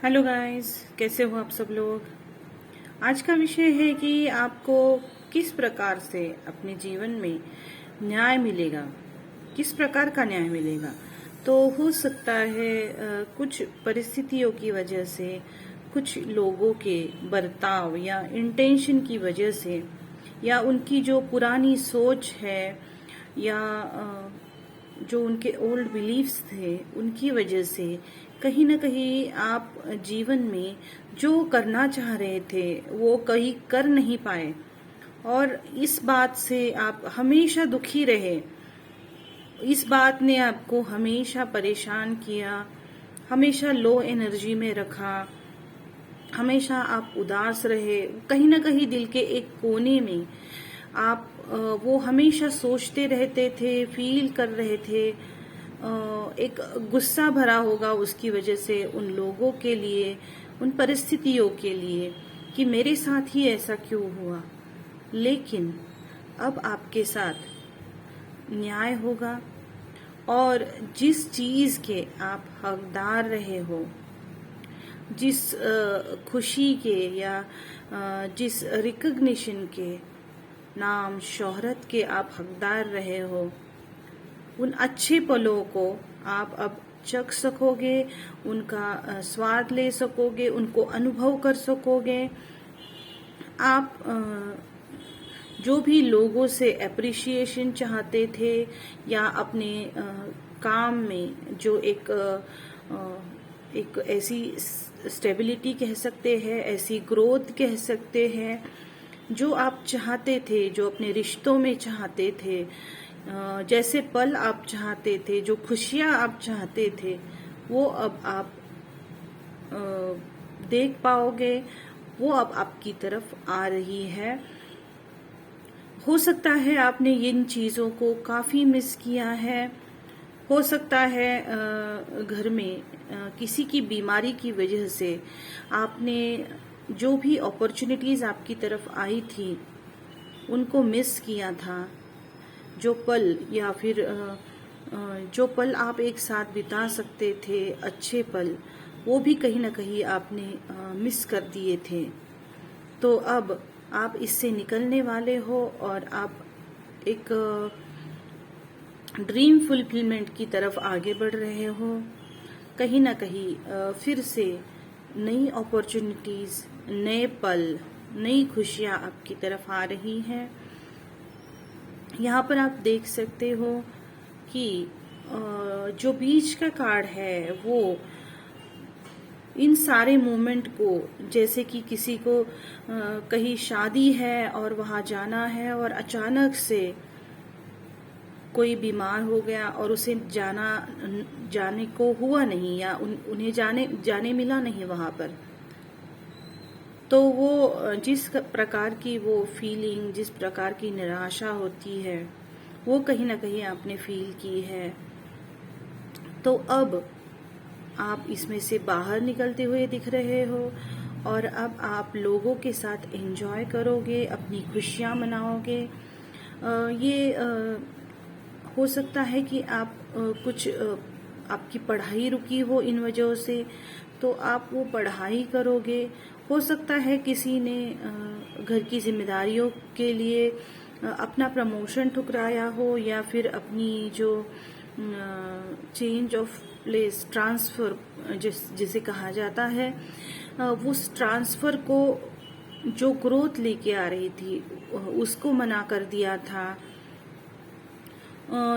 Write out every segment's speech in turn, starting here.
Hello guys, कैसे हो आप सब लोग। आज का विषय है कि आपको किस प्रकार से अपने जीवन में न्याय मिलेगा, किस प्रकार का न्याय मिलेगा। तो हो सकता है कुछ परिस्थितियों की वजह से, कुछ लोगों के बर्ताव या इंटेंशन की वजह से, या उनकी जो पुरानी सोच है, या जो उनके ओल्ड बिलीफ्स थे उनकी वजह से कहीं ना कहीं आप जीवन में जो करना चाह रहे थे वो कहीं कर नहीं पाए, और इस बात से आप हमेशा दुखी रहे। इस बात ने आपको हमेशा परेशान किया, हमेशा लो एनर्जी में रखा, हमेशा आप उदास रहे। कहीं ना कहीं दिल के एक कोने में आप वो हमेशा सोचते रहते थे, फील कर रहे थे। एक गुस्सा भरा होगा उसकी वजह से उन लोगों के लिए, उन परिस्थितियों के लिए कि मेरे साथ ही ऐसा क्यों हुआ। लेकिन अब आपके साथ न्याय होगा, और जिस चीज के आप हकदार रहे हो, जिस खुशी के या जिस रिकग्निशन के, नाम शोहरत के आप हकदार रहे हो, उन अच्छे पलों को आप अब चख सकोगे, उनका स्वाद ले सकोगे, उनको अनुभव कर सकोगे। आप जो भी लोगों से अप्रिसिएशन चाहते थे, या अपने काम में जो एक ऐसी स्टेबिलिटी कह सकते हैं, ऐसी ग्रोथ कह सकते हैं जो आप चाहते थे, जो अपने रिश्तों में चाहते थे, जैसे पल आप चाहते थे, जो खुशियां आप चाहते थे, वो अब आप देख पाओगे, वो अब आपकी तरफ आ रही है। हो सकता है आपने इन चीजों को काफी मिस किया है। हो सकता है घर में किसी की बीमारी की वजह से आपने जो भी अपॉर्चुनिटीज आपकी तरफ आई थी उनको मिस किया था। जो पल, या फिर जो पल आप एक साथ बिता सकते थे, अच्छे पल, वो भी कहीं ना कहीं आपने मिस कर दिए थे। तो अब आप इससे निकलने वाले हो, और आप एक ड्रीम फुलफिलमेंट की तरफ आगे बढ़ रहे हो। कहीं ना कहीं फिर से नई अपॉर्चुनिटीज, नए पल, नई खुशियां आपकी तरफ आ रही हैं। यहाँ पर आप देख सकते हो कि जो बीच का कार्ड है वो इन सारे मोमेंट को, जैसे कि किसी को कहीं शादी है और वहां जाना है, और अचानक से कोई बीमार हो गया और उसे जाने को हुआ नहीं, या उन्हें जाने मिला नहीं वहां पर। तो वो जिस प्रकार की वो फीलिंग, जिस प्रकार की निराशा होती है, वो कहीं ना कहीं आपने फील की है। तो अब आप इसमें से बाहर निकलते हुए दिख रहे हो, और अब आप लोगों के साथ एंजॉय करोगे, अपनी खुशियां मनाओगे। ये हो सकता है कि आप कुछ आपकी पढ़ाई रुकी हो इन वजहों से, तो आप वो पढ़ाई करोगे। हो सकता है किसी ने घर की जिम्मेदारियों के लिए अपना प्रमोशन ठुकराया हो, या फिर अपनी जो चेंज ऑफ प्लेस, ट्रांसफर जिसे कहा जाता है, उस ट्रांसफर को जो ग्रोथ लेके आ रही थी उसको मना कर दिया था।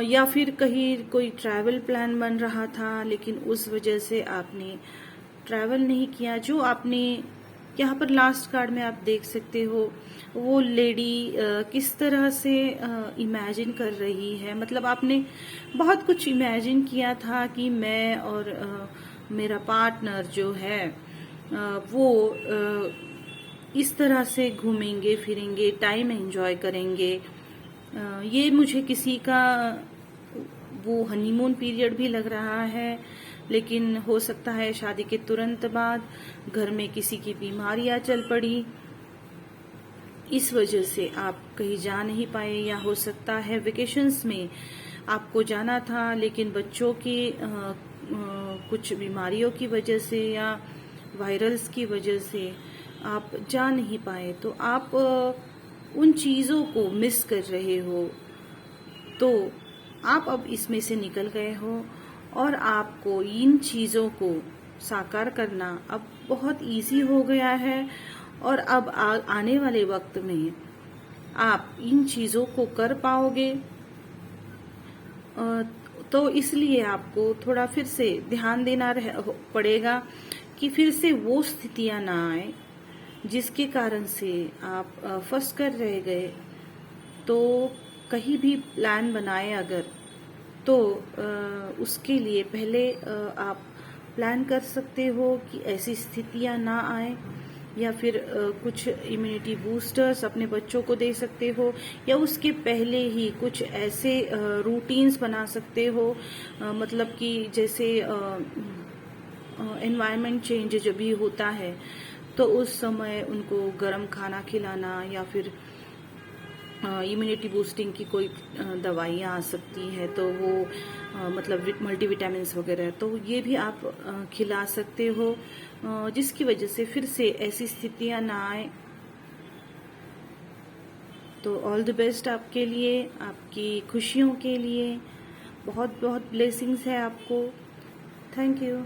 या फिर कहीं कोई ट्रैवल प्लान बन रहा था, लेकिन उस वजह से आपने ट्रैवल नहीं किया। जो आपने यहाँ पर लास्ट कार्ड में आप देख सकते हो, वो लेडी किस तरह से इमेजिन कर रही है। मतलब आपने बहुत कुछ इमेजिन किया था कि मैं और मेरा पार्टनर जो है वो इस तरह से घूमेंगे फिरेंगे, टाइम एंजॉय करेंगे। ये मुझे किसी का वो हनीमून पीरियड भी लग रहा है, लेकिन हो सकता है शादी के तुरंत बाद घर में किसी की बीमारियां चल पड़ी, इस वजह से आप कहीं जा नहीं पाए। या हो सकता है वेकेशंस में आपको जाना था, लेकिन बच्चों की कुछ बीमारियों की वजह से, या वायरल्स की वजह से आप जा नहीं पाए, तो आप उन चीज़ों को मिस कर रहे हो। तो आप अब इसमें से निकल गए हो और आपको इन चीज़ों को साकार करना अब बहुत इजी हो गया है। और अब आने वाले वक्त में आप इन चीज़ों को कर पाओगे। तो इसलिए आपको थोड़ा फिर से ध्यान देना पड़ेगा कि फिर से वो स्थितियां ना आए जिसके कारण से आप फंस कर रह गए। तो कहीं भी प्लान बनाए अगर, तो उसके लिए पहले आप प्लान कर सकते हो कि ऐसी स्थितियां ना आए, या फिर कुछ इम्यूनिटी बूस्टर्स अपने बच्चों को दे सकते हो, या उसके पहले ही कुछ ऐसे रूटीन्स बना सकते हो, मतलब कि जैसे एनवायरनमेंट चेंज जब भी होता है तो उस समय उनको गर्म खाना खिलाना, या फिर इम्यूनिटी बूस्टिंग की कोई दवाइयाँ आ सकती है, तो वो मतलब मल्टीविटामिन्स वगैरह, तो ये भी आप खिला सकते हो, जिसकी वजह से फिर से ऐसी स्थितियां ना आए। तो ऑल द बेस्ट आपके लिए, आपकी खुशियों के लिए। बहुत बहुत ब्लेसिंग्स है आपको। Thank you.